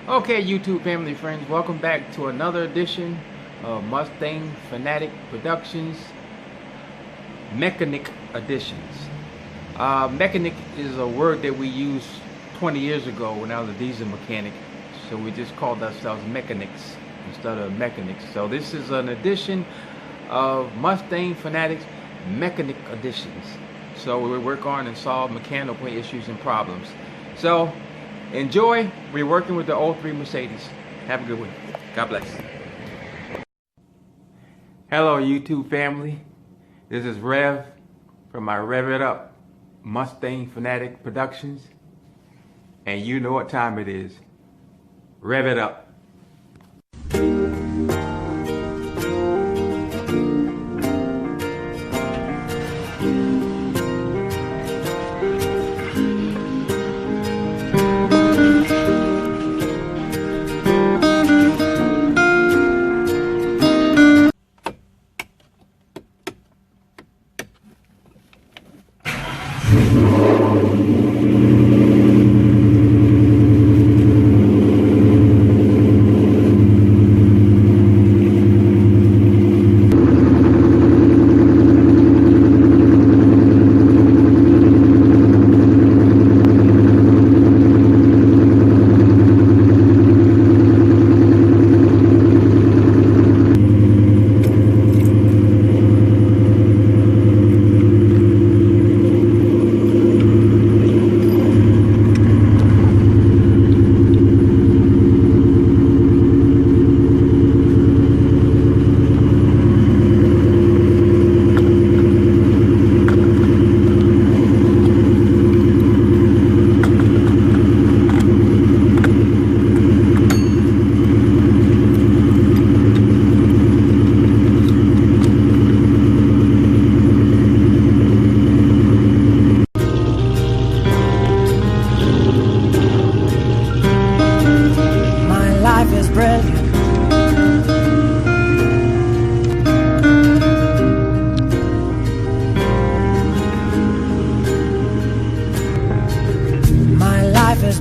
Okay, YouTube family friends, welcome back to another edition of Mustang Fanatic Productions Mechanic Editions. Mechanic is a word that we used 20 years ago when I was a diesel mechanic, so we just called ourselves mechanics instead of mechanics. So this is an edition of Mustang Fanatics Mechanic Editions. So we work on and solve mechanical issues and problems. So enjoy. We're working with the 03 Mercedes. Have a good one. God bless. Hello, YouTube family. This is Rev from my Rev It Up Mustang Fanatic Productions. And you know what time it is. Rev it up.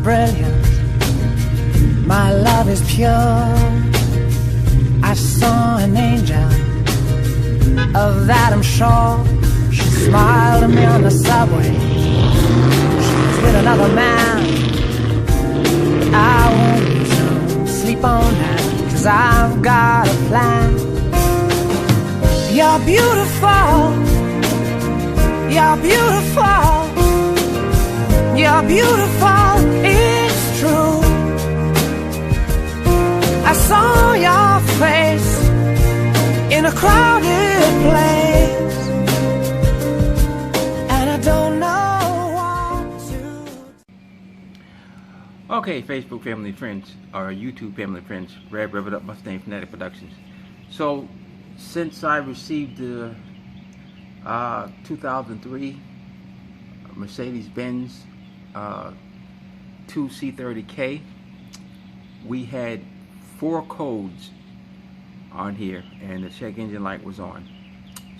Brilliant, my love is pure. I saw an angel, of that I'm sure. She smiled at me on the subway. She was with another man. I won't sleep on that, 'cause I've got a plan. You're beautiful, you're beautiful, you're beautiful, it's true. I saw your face in a crowded place, and I don't know what to. Okay, Facebook family friends, or YouTube family friends, Rev It Up Mustang Fanatic Productions. So, since I received the 2003 Mercedes Benz 2C30K, we had 4 codes on here, and the check engine light was on.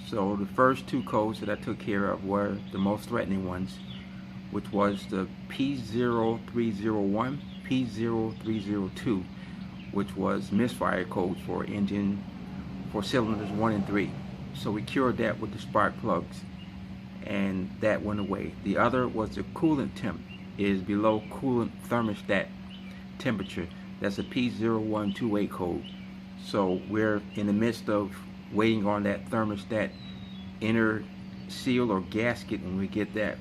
So the first 2 codes that I took care of were the most threatening ones, which was the P0301, P0302, which was misfire codes for engine for cylinders 1 and 3. So we cured that with the spark plugs, and that went away. The other was the coolant temp is below coolant thermostat temperature. That's a P0128 code. So we're in the midst of waiting on that thermostat inner seal or gasket. When we get that,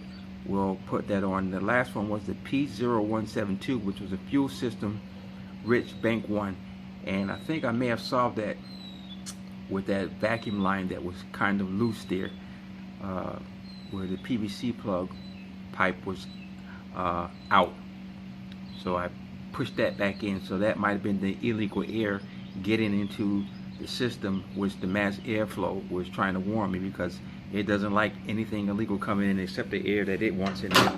we'll put that on. The last one was the P0172, which was a fuel system rich bank 1, and I think I may have solved that with that vacuum line that was kind of loose there, where the PVC plug pipe was out. So I pushed that back in, so that might have been the illegal air getting into the system, which the mass airflow was trying to warn me, because it doesn't like anything illegal coming in except the air that it wants in there.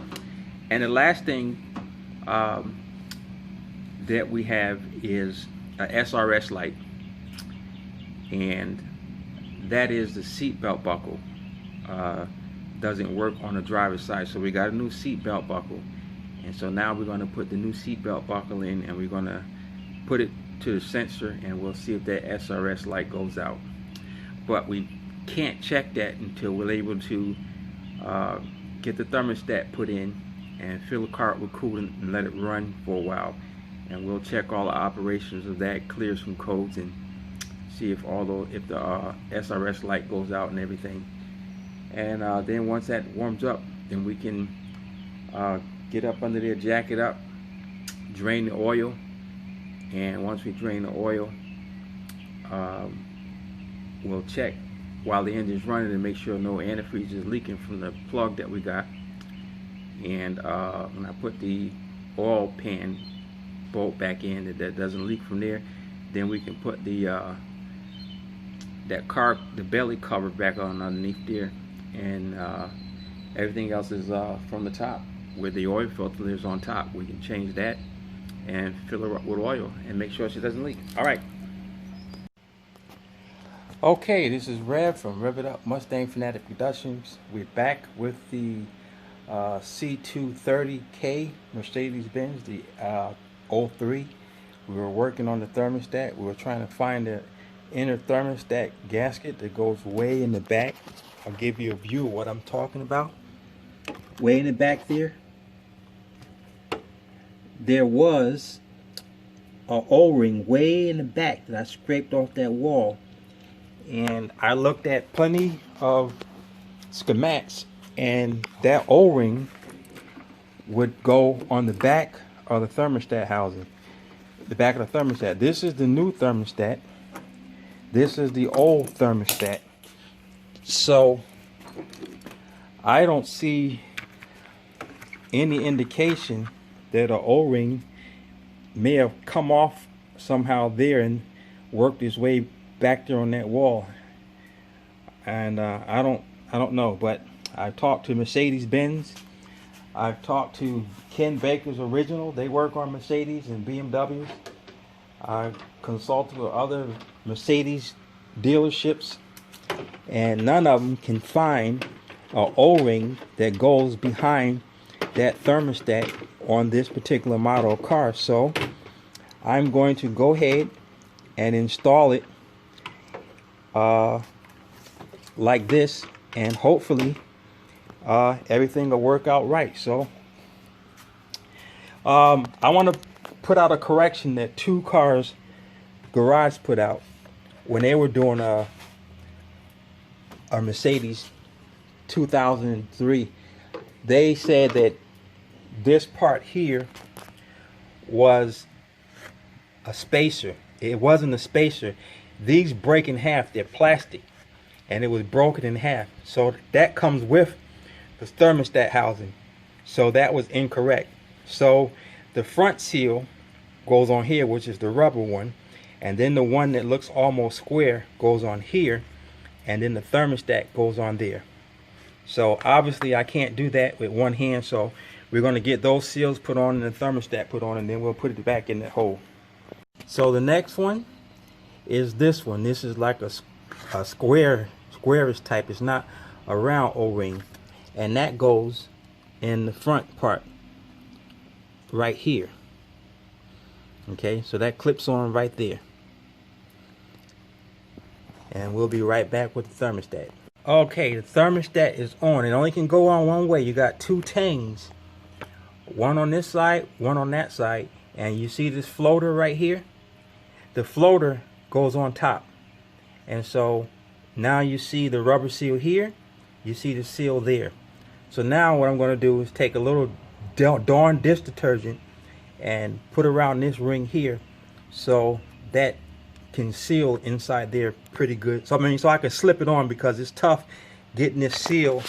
And the last thing that we have is a SRS light, and that is the seat belt buckle. Doesn't work on the driver's side, so we got a new seat belt buckle, And so now we're going to put the new seatbelt buckle in, and we're going to put it to the sensor, and we'll see if that SRS light goes out. But we can't check that until we're able to get the thermostat put in and fill the car with coolant and let it run for a while. And we'll check all the operations of that, clear some codes, and see if the SRS light goes out and everything. And then once that warms up, then we can get up under there, jack it up, drain the oil, and once we drain the oil, we'll check while the engine's running and make sure no antifreeze is leaking from the plug that we got. And when I put the oil pan bolt back in, that doesn't leak from there, then we can put the the belly cover back on underneath there, and everything else is from the top where the oil filter is on top. We can change that and fill her up with oil and make sure she doesn't leak. All right. Okay, this is Rev from Rev It Up Mustang Fanatic Productions. We're back with the C230K Mercedes Benz, the 03. We were working on the thermostat. We were trying to find the inner thermostat gasket that goes way in the back. I'll give you a view of what I'm talking about. Way in the back there was an O-ring way in the back that I scraped off that wall, and I looked at plenty of schematics, and that O-ring would go on the back of the thermostat housing, the back of the thermostat. This is the new thermostat, this is the old thermostat. So I don't see any indication that an O-ring may have come off somehow there and worked its way back there on that wall. And I don't know, but I talked to Mercedes Benz. I've talked to Ken Baker's Original. They work on Mercedes and BMWs. I've consulted with other Mercedes dealerships, and none of them can find an O-ring that goes behind that thermostat on this particular model of car. So I'm going to go ahead and install it like this, and hopefully everything will work out right. So I want to put out a correction that two cars garage put out when they were doing a Mercedes 2003. They said that this part here was a spacer. It wasn't a spacer. These break in half. They're plastic, and it was broken in half. So that comes with the thermostat housing. So that was incorrect. So the front seal goes on here, which is the rubber one, and then the one that looks almost square goes on here, and then the thermostat goes on there. So obviously I can't do that with one hand, so we're going to get those seals put on and the thermostat put on, and then we'll put it back in that hole. So the next one is this one. This is like a squarish type. It's not a round O-ring, and that goes in the front part right here. Okay, so that clips on right there, and we'll be right back with the thermostat. Okay, the thermostat is on. It only can go on one way. You got two tangs, one on this side, one on that side, and you see this floater right here? The floater goes on top, and so now you see the rubber seal here, you see the seal there. So now what I'm going to do is take a little Dawn dish detergent and put around this ring here, so that can seal inside there pretty good. So I can slip it on, because it's tough getting this seal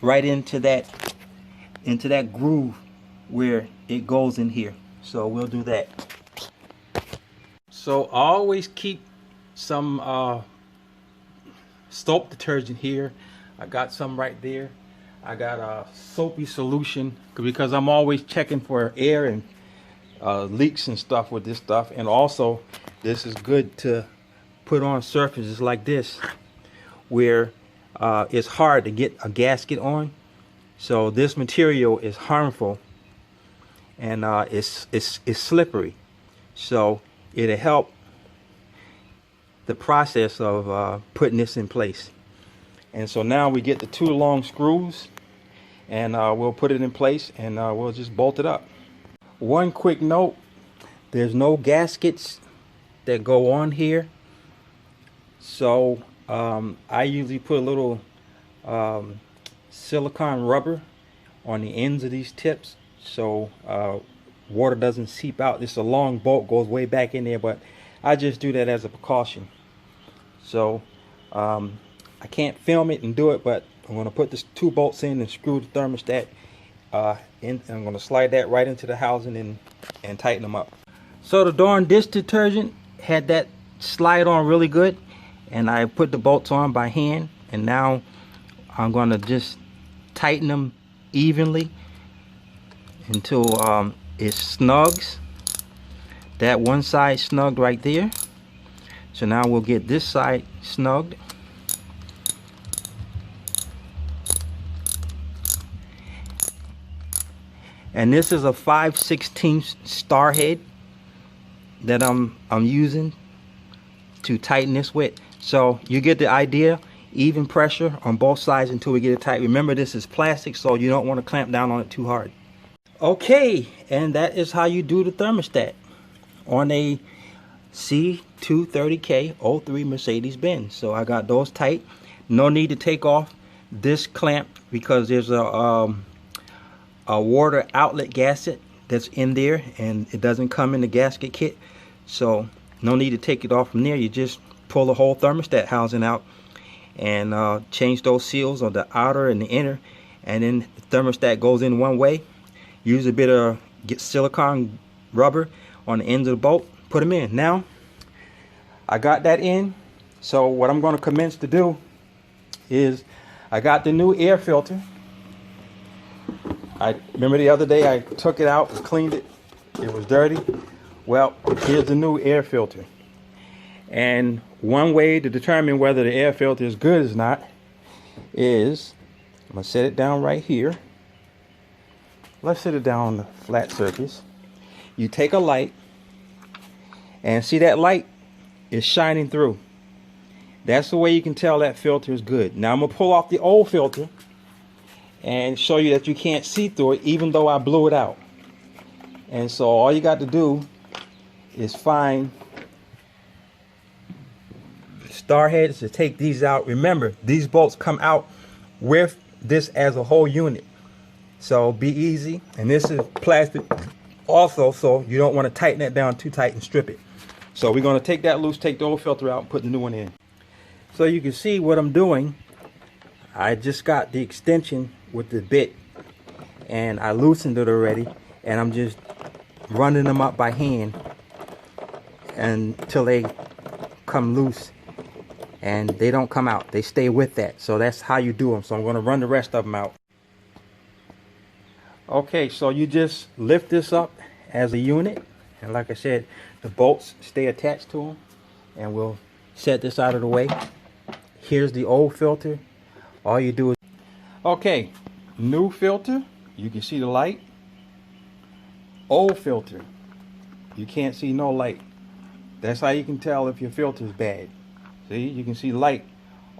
right into that groove where it goes in here. So we'll do that. So I always keep some soap detergent here. I got some right there. I got a soapy solution, because I'm always checking for air and leaks and stuff with this stuff. And also, this is good to put on surfaces like this where it's hard to get a gasket on. So this material is harmful and it's slippery, so it'll help the process of putting this in place. And so now we get the 2 long screws, and we'll put it in place, and we'll just bolt it up. One quick note, there's no gaskets that go on here, so I usually put a little silicone rubber on the ends of these tips, so water doesn't seep out. This is a long bolt, goes way back in there, but I just do that as a precaution. So I can't film it and do it, but I'm going to put this 2 bolts in and screw the thermostat in. I'm going to slide that right into the housing and tighten them up. So the darn dish detergent had that slide on really good, and I put the bolts on by hand, and now I'm going to just tighten them evenly until it snugs. That one side snugged right there. So now we'll get this side snugged. And this is a 5/16 star head that I'm using to tighten this with. So you get the idea. Even pressure on both sides until we get it tight. Remember, this is plastic, so you don't want to clamp down on it too hard. Okay, and that is how you do the thermostat on a C230K 03 Mercedes Benz. So I got those tight. No need to take off this clamp because there's a water outlet gasket that's in there, and it doesn't come in the gasket kit, so no need to take it off from there. You just pull the whole thermostat housing out and change those seals on the outer and the inner, and then the thermostat goes in one way. Use a bit of silicone rubber on the ends of the bolt, put them in. Now I got that in, so what I'm going to commence to do is I got the new air filter. I remember the other day I took it out and cleaned it. It was dirty. Well, here's the new air filter. And one way to determine whether the air filter is good or not is, I'm going to set it down right here. Let's set it down on the flat surface. You take a light, and see that light is shining through. That's the way you can tell that filter is good. Now I'm going to pull off the old filter and show you that you can't see through it even though I blew it out. And so all you got to do is find star heads to take these out. Remember, these bolts come out with this as a whole unit, so be easy. And this is plastic also, so you don't want to tighten that down too tight and strip it. So we're going to take that loose, take the old filter out, and put the new one in. So you can see what I'm doing. I just got the extension with the bit and I loosened it already, and I'm just running them up by hand until they come loose, and they don't come out, they stay with that. So that's how you do them. So I'm going to run the rest of them out. Okay, so you just lift this up as a unit, and like I said, the bolts stay attached to them, and we'll set this out of the way. Here's the old filter. All you do is, okay, new filter, you can see the light. Old filter, you can't see no light. That's how you can tell if your filter is bad. See, you can see light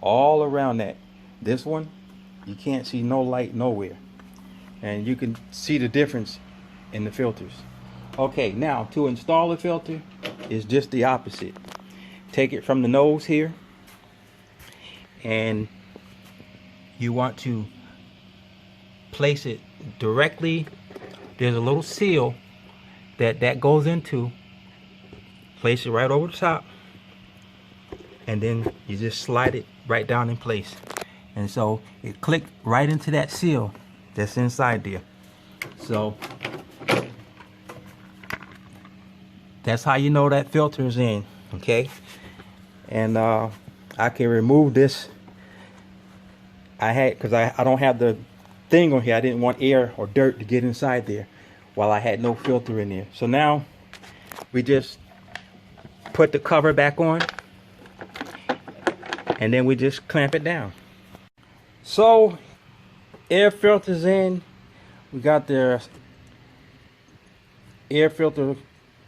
all around that. This one, you can't see no light nowhere. And you can see the difference in the filters. Okay, now to install a filter is just the opposite. Take it from the nose here, and you want to place it directly. There's a little seal that goes into. Place it right over the top, and then you just slide it right down in place. And so it clicked right into that seal that's inside there. So that's how you know that filter is in, okay? And I can remove this. Because I don't have the thing on here. I didn't want air or dirt to get inside there while I had no filter in there. So now we just put the cover back on, and then we just clamp it down. So air filters in. We got the air filter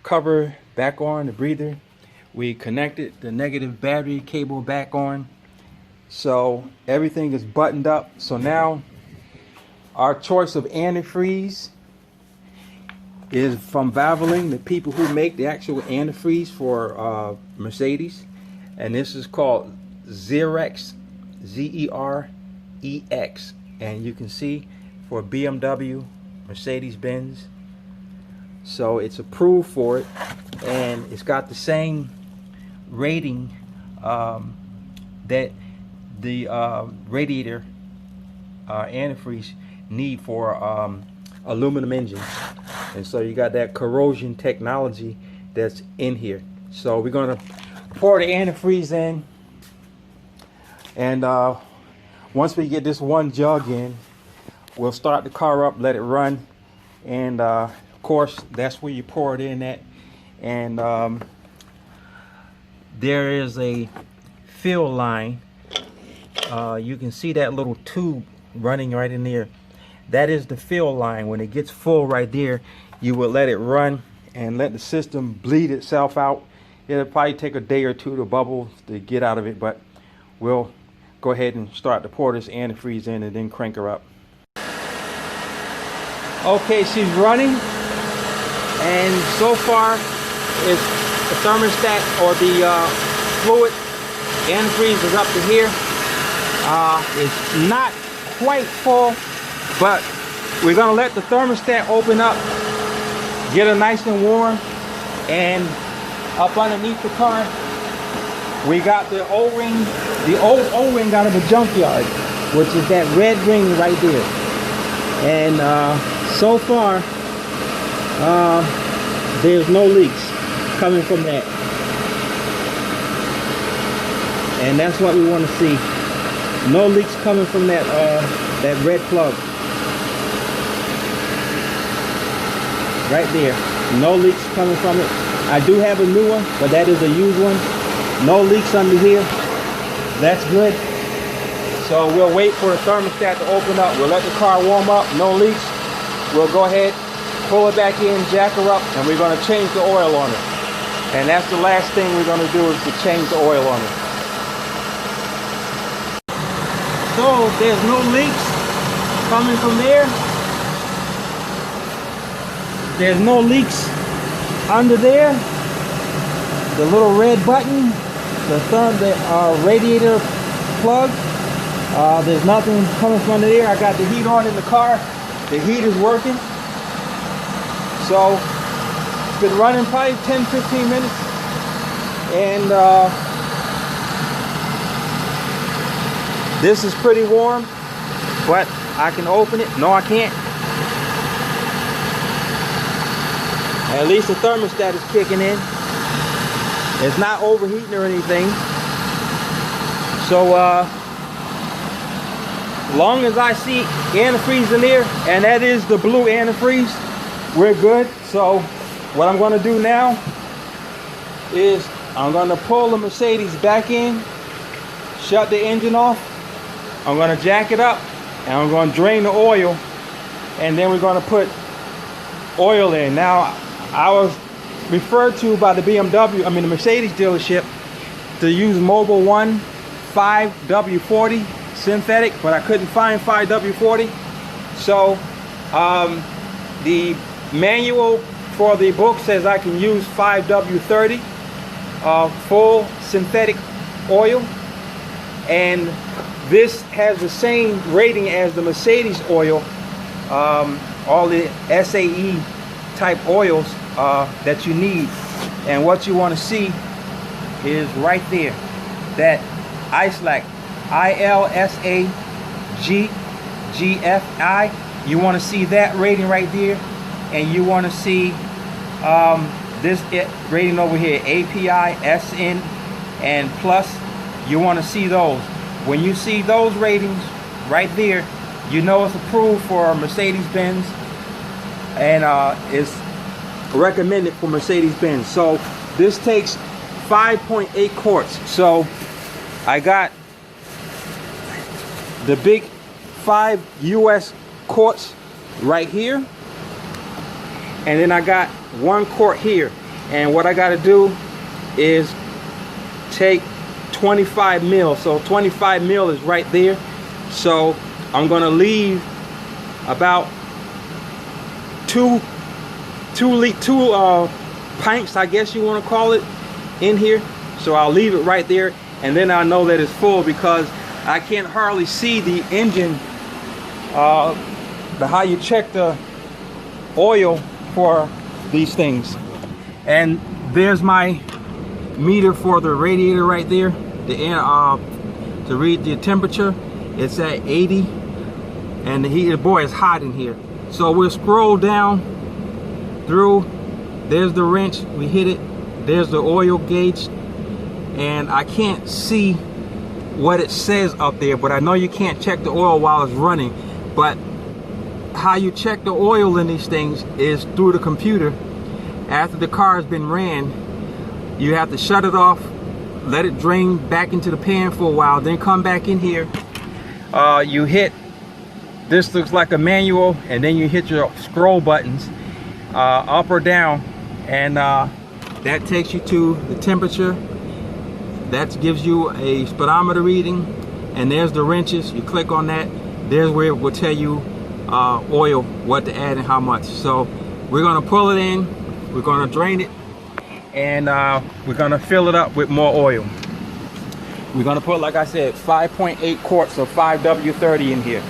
cover back on, the breather. We connected the negative battery cable back on. So everything is buttoned up. So now our choice of antifreeze is from Valvoline, the people who make the actual antifreeze for Mercedes. And this is called Zerex, Z-E-R-E-X. And you can see for BMW, Mercedes Benz. So it's approved for it, and it's got the same rating that the radiator antifreeze need for aluminum engines. And so you got that corrosion technology that's in here. So we're going to pour the antifreeze in, and once we get this one jug in, we'll start the car up, let it run, and of course that's where you pour it in at. And there is a fill line. You can see that little tube running right in there. That is the fill line. When it gets full right there, you will let it run and let the system bleed itself out. It'll probably take a day or two to bubble to get out of it, but we'll go ahead and start to pour this antifreeze in and then crank her up. Okay, she's running, and so far it's the thermostat, or the fluid antifreeze is up to here. It's not quite full, but we're gonna let the thermostat open up, get her nice and warm. And up underneath the car, we got the O-ring, the old O-ring out of the junkyard, which is that red ring right there. And so far, there's no leaks coming from that. And that's what we want to see. No leaks coming from that that red plug. Right there. No leaks coming from it. I do have a new one, but that is a used one. No leaks under here. That's good. So we'll wait for the thermostat to open up. We'll let the car warm up. No leaks. We'll go ahead, pull it back in, jack her up, and we're going to change the oil on her. And that's the last thing we're going to do, is to change the oil on her. So there's no leaks coming from there. There's no leaks under there. The little red button, the radiator plug, there's nothing coming from under there. I got the heat on in the car. The heat is working. So it's been running probably 10-15 minutes, and this is pretty warm, but I can open it. No, I can't. At least the thermostat is kicking in. It's not overheating or anything. So long as I see antifreeze in there, and that is the blue antifreeze, we're good. So what I'm going to do now is I'm going to pull the Mercedes back in, shut the engine off. I'm going to jack it up, and I'm going to drain the oil, and then we're going to put oil in. Now, I was referred to by the the Mercedes dealership, to use Mobil 1 5W40 synthetic, but I couldn't find 5W40. So the manual for the book says I can use 5W30 full synthetic oil, and this has the same rating as the Mercedes oil, all the SAE type oils that you need. And what you want to see is right there, that ISLAG, ILSAGGFI. You want to see that rating right there, and you want to see this rating over here, API, SN, and plus. You want to see those. When you see those ratings right there, you know it's approved for Mercedes Benz, and it's recommended for Mercedes Benz. So this takes 5.8 quarts. So I got the big 5 US quarts right here, and then I got 1 quart here, and what I got to do is take 25 mil. So 25 mil is right there. So I'm going to leave about two pints, I guess you want to call it, in here. So I'll leave it right there, and then I know that it's full, because I can't hardly see the engine, how you check the oil for these things. And there's my meter for the radiator right there, the air, to read the temperature. It's at 80, and the heat, boy, it's hot in here. So we'll scroll down through. There's the wrench, we hit it. There's the oil gauge, and I can't see what it says up there, but I know you can't check the oil while it's running. But how you check the oil in these things is through the computer. After the car has been ran, you have to shut it off, let it drain back into the pan for a while, then come back in here. You hit, this looks like a manual, and then you hit your scroll buttons, up or down, and that takes you to the temperature. That gives you a speedometer reading, and there's the wrenches. You click on that, there's where it will tell you oil, what to add and how much. So we're going to pull it in, we're going to drain it, and we're going to fill it up with more oil. We're going to put, like I said, 5.8 quarts of 5W30 in here.